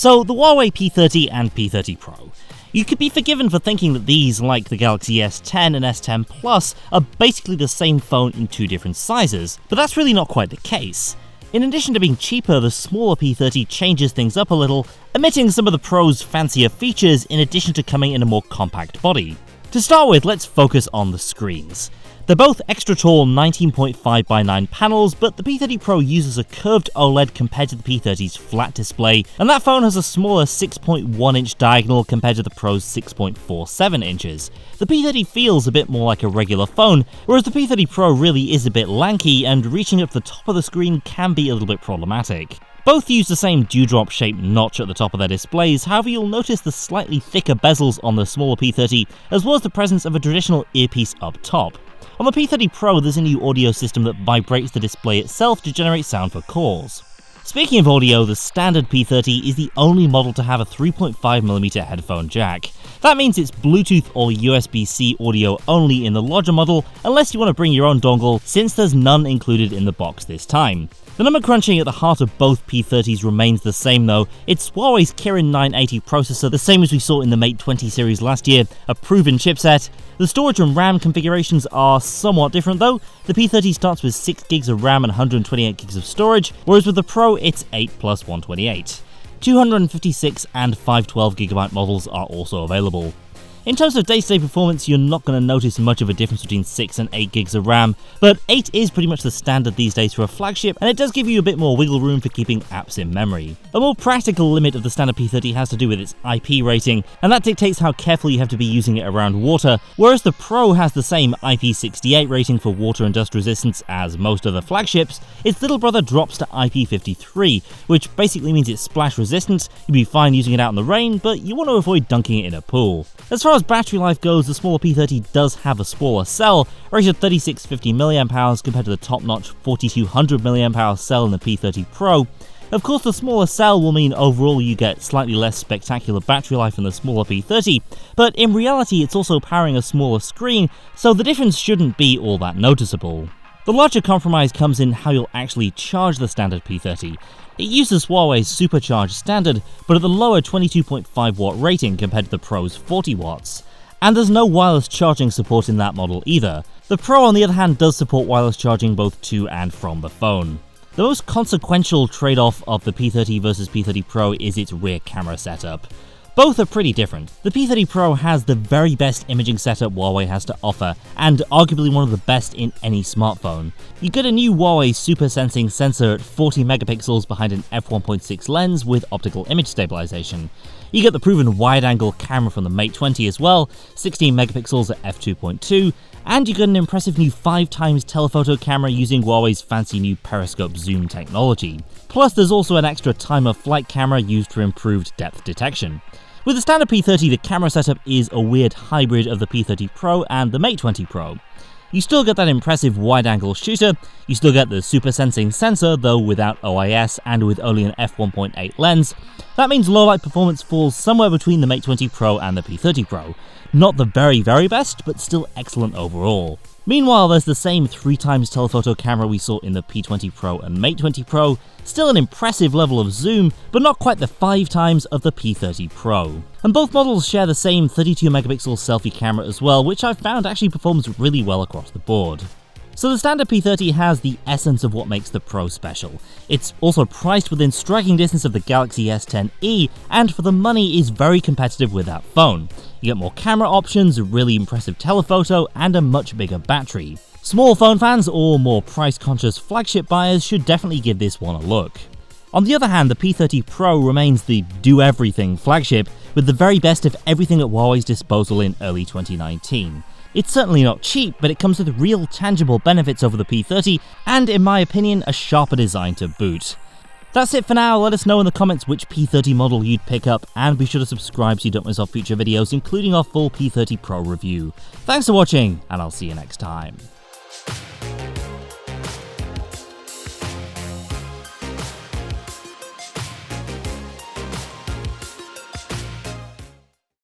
So the Huawei P30 and P30 Pro. You could be forgiven for thinking that these, like the Galaxy S10 and S10 Plus, are basically the same phone in two different sizes, but that's really not quite the case. In addition to being cheaper, the smaller P30 changes things up a little, omitting some of the Pro's fancier features in addition to coming in a more compact body. To start with, let's focus on the screens. They're both extra tall 19.5x9 panels, but the P30 Pro uses a curved OLED compared to the P30's flat display, and that phone has a smaller 6.1-inch diagonal compared to the Pro's 6.47 inches. The P30 feels a bit more like a regular phone, whereas the P30 Pro really is a bit lanky, and reaching up the top of the screen can be a little bit problematic. Both use the same dewdrop-shaped notch at the top of their displays, however you'll notice the slightly thicker bezels on the smaller P30, as well as the presence of a traditional earpiece up top. On the P30 Pro, there's a new audio system that vibrates the display itself to generate sound for calls. Speaking of audio, the standard P30 is the only model to have a 3.5mm headphone jack. That means it's Bluetooth or USB-C audio only in the larger model, unless you want to bring your own dongle, since there's none included in the box this time. The number crunching at the heart of both P30s remains the same though. It's Huawei's Kirin 980 processor, the same as we saw in the Mate 20 series last year, a proven chipset. The storage and RAM configurations are somewhat different though. The P30 starts with 6GB of RAM and 128GB of storage, whereas with the Pro it's 8 plus 128. 256 and 512GB models are also available. In terms of day-to-day performance, you're not going to notice much of a difference between 6 and 8GB of RAM, but 8 is pretty much the standard these days for a flagship, and it does give you a bit more wiggle room for keeping apps in memory. A more practical limit of the standard P30 has to do with its IP rating, and that dictates how careful you have to be using it around water, whereas the Pro has the same IP68 rating for water and dust resistance as most other flagships. Its little brother drops to IP53, which basically means it's splash resistant. You'll be fine using it out in the rain, but you want to avoid dunking it in a pool. As far as battery life goes, the smaller P30 does have a smaller cell, rated 3650mAh compared to the top-notch 4200mAh cell in the P30 Pro. Of course, the smaller cell will mean overall you get slightly less spectacular battery life in the smaller P30, but in reality it's also powering a smaller screen, so the difference shouldn't be all that noticeable. The larger compromise comes in how you'll actually charge the standard P30. It uses Huawei's supercharged standard, but at the lower 22.5 watt rating compared to the Pro's 40 watts. And there's no wireless charging support in that model either. The Pro on the other hand does support wireless charging both to and from the phone. The most consequential trade-off of the P30 versus P30 Pro is its rear camera setup. Both are pretty different. The P30 Pro has the very best imaging setup Huawei has to offer, and arguably one of the best in any smartphone. You get a new Huawei Super Sensing sensor at 40 megapixels behind an f1.6 lens with optical image stabilization. You get the proven wide-angle camera from the Mate 20 as well, 16 megapixels at f2.2, and you get an impressive new 5x telephoto camera using Huawei's fancy new periscope zoom technology. Plus there's also an extra time-of-flight camera used for improved depth detection. With the standard P30, the camera setup is a weird hybrid of the P30 Pro and the Mate 20 Pro. You still get that impressive wide-angle shooter, you still get the Super Sensing sensor, though without OIS and with only an f1.8 lens. That means low-light performance falls somewhere between the Mate 20 Pro and the P30 Pro. Not the very best, but still excellent overall. Meanwhile, there's the same 3x telephoto camera we saw in the P20 Pro and Mate 20 Pro, still an impressive level of zoom, but not quite the 5x of the P30 Pro. And both models share the same 32 megapixel selfie camera as well, which I've found actually performs really well across the board. So the standard P30 has the essence of what makes the Pro special. It's also priced within striking distance of the Galaxy S10e, and for the money is very competitive with that phone. You get more camera options, a really impressive telephoto, and a much bigger battery. Small phone fans or more price-conscious flagship buyers should definitely give this one a look. On the other hand, the P30 Pro remains the do-everything flagship, with the very best of everything at Huawei's disposal in early 2019. It's certainly not cheap, but it comes with real tangible benefits over the P30, and in my opinion, a sharper design to boot. That's it for now. Let us know in the comments which P30 model you'd pick up, and be sure to subscribe so you don't miss our future videos, including our full P30 Pro review. Thanks for watching, and I'll see you next time.